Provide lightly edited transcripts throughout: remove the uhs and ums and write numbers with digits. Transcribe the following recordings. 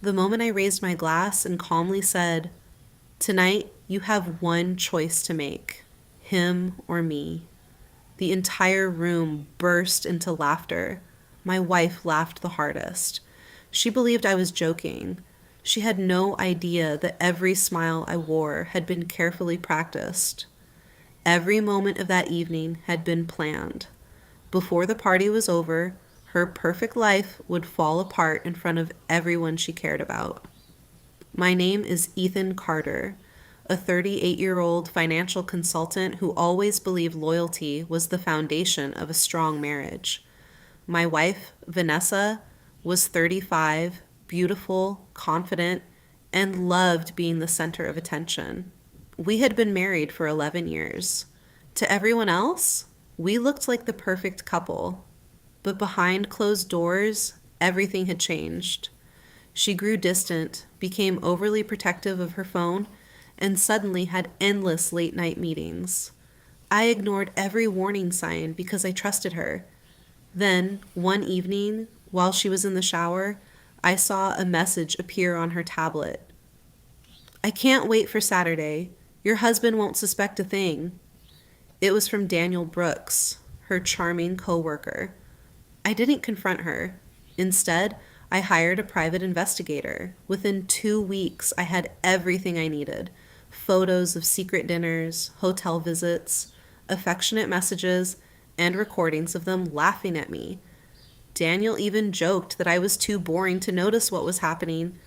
The moment I raised my glass and calmly said, "Tonight, you have one choice to make, him or me," the entire room burst into laughter. My wife laughed the hardest. She believed I was joking. She had no idea that every smile I wore had been carefully practiced. Every moment of that evening had been planned. Before the party was over, her perfect life would fall apart in front of everyone she cared about. My name is Ethan Carter, a 38-year-old financial consultant who always believed loyalty was the foundation of a strong marriage. My wife, Vanessa, was 35, beautiful, confident, and loved being the center of attention. We had been married for 11 years. To everyone else, we looked like the perfect couple. But behind closed doors, everything had changed. She grew distant, became overly protective of her phone, and suddenly had endless late-night meetings. I ignored every warning sign because I trusted her. Then, one evening, while she was in the shower, I saw a message appear on her tablet. "I can't wait for Saturday. Your husband won't suspect a thing." It was from Daniel Brooks, her charming coworker. I didn't confront her. Instead, I hired a private investigator. Within 2 weeks, I had everything I needed: photos of secret dinners, hotel visits, affectionate messages, and recordings of them laughing at me. Daniel even joked that I was too boring to notice what was happening.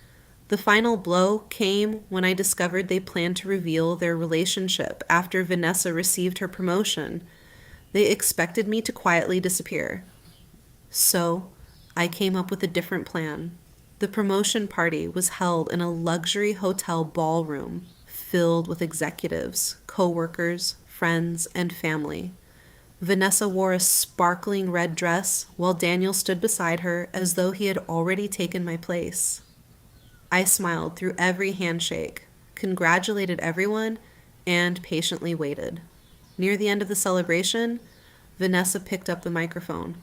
The final blow came when I discovered they planned to reveal their relationship after Vanessa received her promotion. They expected me to quietly disappear. So, I came up with a different plan. The promotion party was held in a luxury hotel ballroom filled with executives, coworkers, friends, and family. Vanessa wore a sparkling red dress while Daniel stood beside her as though he had already taken my place. I smiled through every handshake, congratulated everyone, and patiently waited. Near the end of the celebration, Vanessa picked up the microphone.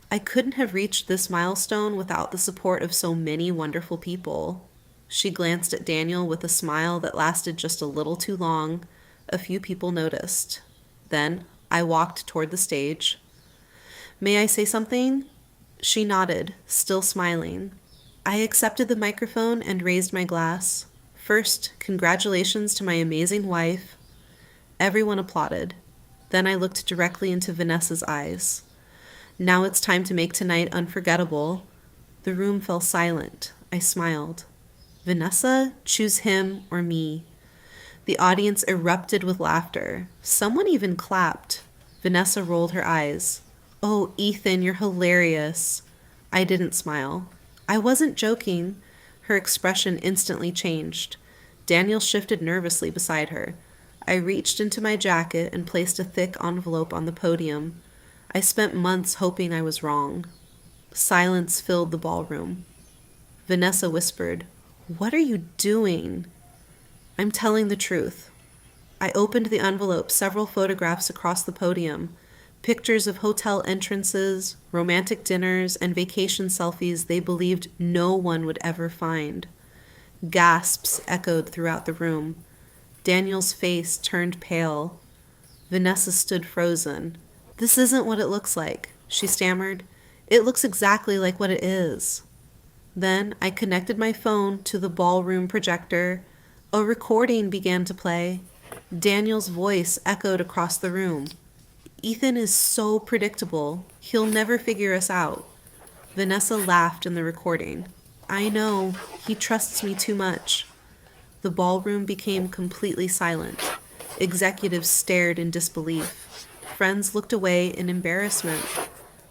I couldn't have reached this milestone without the support of so many wonderful people. She glanced at Daniel with a smile that lasted just a little too long. A few people noticed. Then I walked toward the stage. "May I say something?" She nodded, still smiling. I accepted the microphone and raised my glass. First, congratulations to my amazing wife. Everyone applauded. Then I looked directly into Vanessa's eyes. "Now it's time to make tonight unforgettable." The room fell silent. I smiled. "Vanessa, choose him or me." The audience erupted with laughter. Someone even clapped. Vanessa rolled her eyes. "Oh, Ethan, you're hilarious." I didn't smile. I wasn't joking. Her expression instantly changed. Daniel shifted nervously beside her. I reached into my jacket and placed a thick envelope on the podium. I spent months hoping I was wrong. Silence filled the ballroom. Vanessa whispered, "What are you doing?" "I'm telling the truth." I opened the envelope, several photographs across the podium, pictures of hotel entrances, romantic dinners, and vacation selfies they believed no one would ever find. Gasps echoed throughout the room. Daniel's face turned pale. Vanessa stood frozen. "This isn't what it looks like," she stammered. "It looks exactly like what it is." Then I connected my phone to the ballroom projector. A recording began to play. Daniel's voice echoed across the room. "Ethan is so predictable. He'll never figure us out." Vanessa laughed in the recording. "I know. He trusts me too much." The ballroom became completely silent. Executives stared in disbelief. Friends looked away in embarrassment.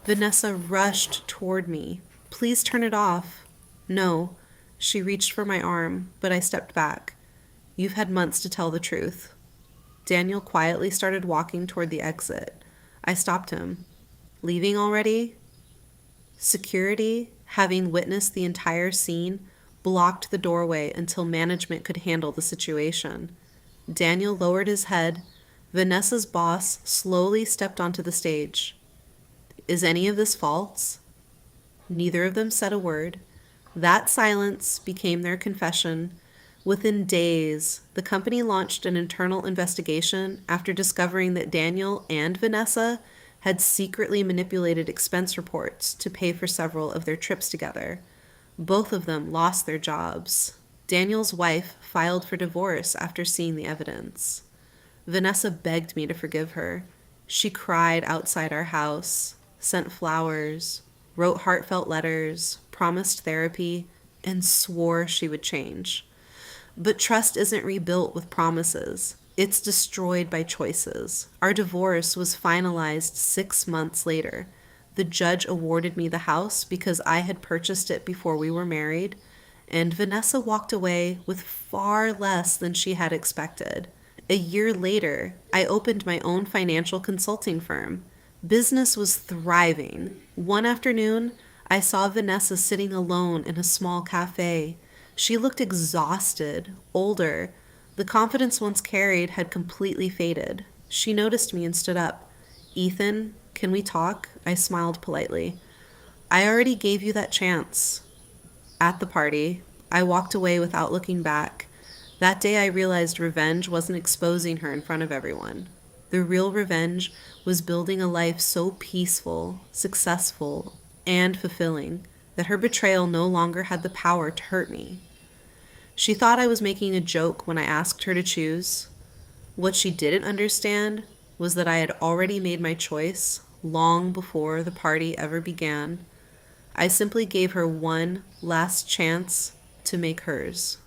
Vanessa rushed toward me. "Please turn it off." "No." She reached for my arm, but I stepped back. "You've had months to tell the truth." Daniel quietly started walking toward the exit. I stopped him. "Leaving already?" Security, having witnessed the entire scene, blocked the doorway until management could handle the situation. Daniel lowered his head. Vanessa's boss slowly stepped onto the stage. "Is any of this false?" Neither of them said a word. That silence became their confession. Within days, the company launched an internal investigation after discovering that Daniel and Vanessa had secretly manipulated expense reports to pay for several of their trips together. Both of them lost their jobs. Daniel's wife filed for divorce after seeing the evidence. Vanessa begged me to forgive her. She cried outside our house, sent flowers, wrote heartfelt letters, promised therapy, and swore she would change. But trust isn't rebuilt with promises. It's destroyed by choices. Our divorce was finalized 6 months later. The judge awarded me the house because I had purchased it before we were married, and Vanessa walked away with far less than she had expected. A year later, I opened my own financial consulting firm. Business was thriving. One afternoon, I saw Vanessa sitting alone in a small cafe. She looked exhausted, older. The confidence once carried had completely faded. She noticed me and stood up. "Ethan, can we talk?" I smiled politely. "I already gave you that chance." At the party, I walked away without looking back. That day I realized revenge wasn't exposing her in front of everyone. The real revenge was building a life so peaceful, successful, and fulfilling that her betrayal no longer had the power to hurt me. She thought I was making a joke when I asked her to choose. What she didn't understand was that I had already made my choice long before the party ever began. I simply gave her one last chance to make hers.